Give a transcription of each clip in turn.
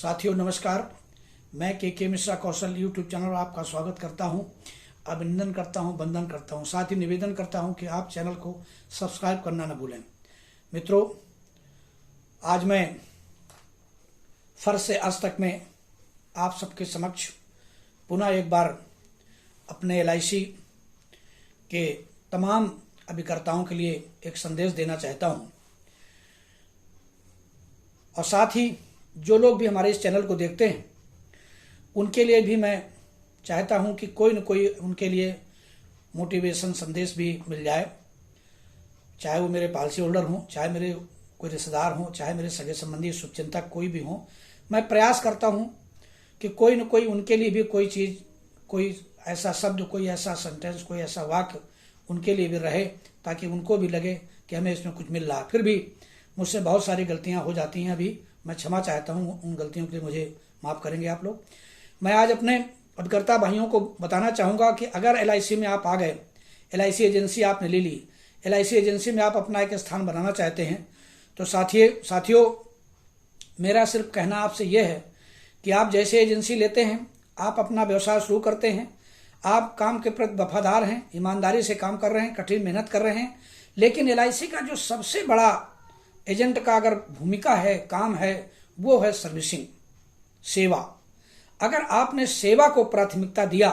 साथियों नमस्कार। मैं के मिश्रा कौशल यूट्यूब चैनल पर आपका स्वागत करता हूं, अभिनंदन करता हूं, वंदन करता हूं। साथ ही निवेदन करता हूं कि आप चैनल को सब्सक्राइब करना न भूलें। मित्रों, आज मैं फर्श से आज तक में आप सबके समक्ष पुनः एक बार अपने LIC के तमाम अभिकर्ताओं के लिए एक संदेश देना चाहता हूं, और साथ ही जो लोग भी हमारे इस चैनल को देखते हैं उनके लिए भी मैं चाहता हूं कि कोई न कोई उनके लिए मोटिवेशन संदेश भी मिल जाए। चाहे वो मेरे पॉलिसी होल्डर हों, चाहे मेरे कोई रिश्तेदार हों, चाहे मेरे सगे संबंधी शुभचिंतक कोई भी हों, मैं प्रयास करता हूं कि कोई न कोई उनके लिए भी कोई चीज़, कोई ऐसा शब्द, कोई ऐसा सेंटेंस, कोई ऐसा वाक्य उनके लिए भी रहे, ताकि उनको भी लगे कि हमें इसमें कुछ मिल रहा है। फिर भी मुझसे बहुत सारी गलतियां हो जाती हैं, अभी मैं क्षमा चाहता हूं, उन गलतियों के लिए मुझे माफ़ करेंगे आप लोग। मैं आज अपने अभिकर्ता भाइयों को बताना चाहूँगा कि अगर LIC में आप आ गए, LIC एजेंसी आपने ले ली, LIC एजेंसी में आप अपना एक स्थान बनाना चाहते हैं, तो साथियों मेरा सिर्फ कहना आपसे यह है कि आप जैसे एजेंसी लेते हैं, आप अपना व्यवसाय शुरू करते हैं, आप काम के प्रति वफादार हैं, ईमानदारी से काम कर रहे हैं, कठिन मेहनत कर रहे हैं, लेकिन LIC का जो सबसे बड़ा एजेंट का अगर भूमिका है, काम है, वो है सर्विसिंग, सेवा। अगर आपने सेवा को प्राथमिकता दिया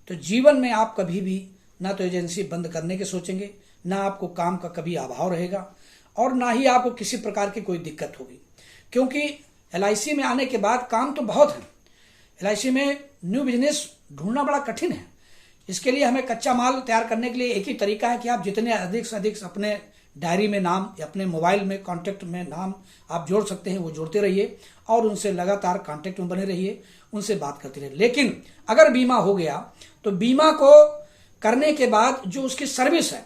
तो जीवन में आप कभी भी ना तो एजेंसी बंद करने के सोचेंगे, ना आपको काम का कभी अभाव रहेगा, और ना ही आपको किसी प्रकार की कोई दिक्कत होगी। क्योंकि LIC में आने के बाद काम तो बहुत है। LIC में न्यू बिजनेस ढूंढना बड़ा कठिन है। इसके लिए हमें कच्चा माल तैयार करने के लिए एक ही तरीका है कि आप जितने अधिक से अधिक अपने डायरी में नाम या अपने मोबाइल में कॉन्टैक्ट में नाम आप जोड़ सकते हैं, वो जोड़ते रहिए और उनसे लगातार कॉन्टैक्ट में बने रहिए, उनसे बात करते रहिए। लेकिन अगर बीमा हो गया तो बीमा को करने के बाद जो उसकी सर्विस है,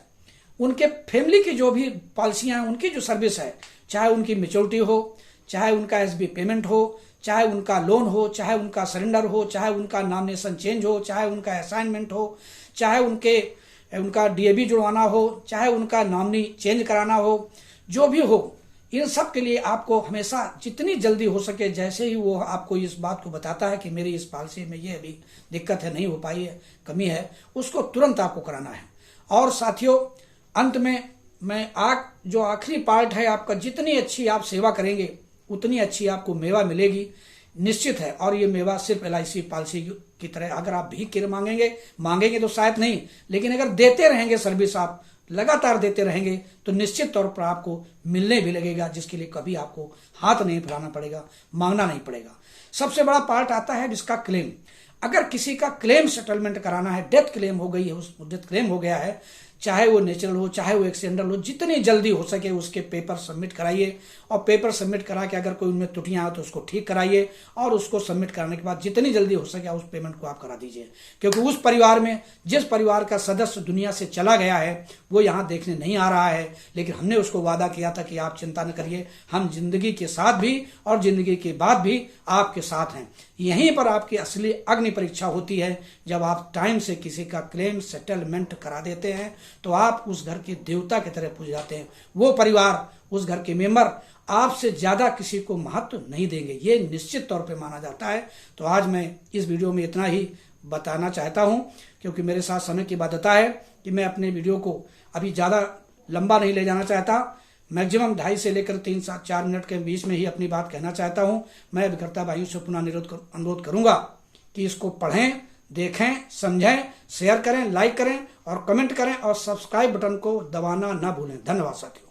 उनके फैमिली की जो भी पॉलिसियां हैं, उनकी जो सर्विस है, चाहे उनकी मैच्योरिटी हो, चाहे उनका SB पेमेंट हो, चाहे उनका लोन हो, चाहे उनका सरेंडर हो, चाहे उनका नॉमिनेशन चेंज हो, चाहे उनका असाइनमेंट हो, चाहे उनका DAB जुड़वाना हो, चाहे उनका नॉमिनी चेंज कराना हो, जो भी हो, इन सब के लिए आपको हमेशा जितनी जल्दी हो सके, जैसे ही वो आपको इस बात को बताता है कि मेरी इस पॉलिसी में ये अभी दिक्कत है, नहीं हो पाई है, कमी है, उसको तुरंत आपको कराना है। और साथियों, अंत में मैं जो आखिरी पार्ट है आपका, जितनी अच्छी आप सेवा करेंगे उतनी अच्छी आपको मेवा मिलेगी, निश्चित है। और ये मेवा सिर्फ LIC पॉलिसी की तरह अगर आप भीख के मांगेंगे तो शायद नहीं, लेकिन अगर देते रहेंगे, सर्विस आप लगातार देते रहेंगे, तो निश्चित तौर पर आपको मिलने भी लगेगा, जिसके लिए कभी आपको हाथ नहीं फैलाना पड़ेगा, मांगना नहीं पड़ेगा। सबसे बड़ा पार्ट आता है जिसका क्लेम। अगर किसी का क्लेम सेटलमेंट कराना है, डेथ क्लेम हो गई है, उस डेथ क्लेम हो गया है, चाहे वो नेचुरल हो, चाहे वो एक्सीडेंटल हो, जितनी जल्दी हो सके उसके पेपर सबमिट कराइए, और पेपर सबमिट करा के अगर कोई उनमें त्रुटियां हो तो उसको ठीक कराइए, और उसको सबमिट कराने के बाद जितनी जल्दी हो सके उस पेमेंट को आप करा दीजिए। क्योंकि उस परिवार में जिस परिवार का सदस्य दुनिया से चला गया है वो यहाँ देखने नहीं आ रहा है, लेकिन हमने उसको वादा किया था कि आप चिंता न करिए, हम जिंदगी के साथ भी और जिंदगी के बाद भी आपके साथ हैं। यहीं पर आपकी असली अग्नि परीक्षा होती है, जब आप टाइम से किसी का क्लेम सेटलमेंट करा देते हैं तो आप उस घर के देवता की तरह पूज जाते हैं। वो परिवार, उस घर के मेंबर आपसे ज्यादा किसी को महत्व नहीं देंगे, ये निश्चित तौर पे माना जाता है। तो आज मैं इस वीडियो में इतना ही बताना चाहता हूं, क्योंकि मेरे साथ समय की बाध्यता है कि मैं अपने वीडियो को अभी ज्यादा लंबा नहीं ले जाना चाहता। मैक्सिमम 2.5 से लेकर 3 से 4 मिनट के बीच में ही अपनी बात कहना चाहता हूं। मैं अभिकर्ता भाइयों से पुनः अनुरोध करूंगा कि इसको पढ़ें, देखें, समझें, शेयर करें, लाइक करें और कमेंट करें, और सब्सक्राइब बटन को दबाना ना भूलें। धन्यवाद साथियों।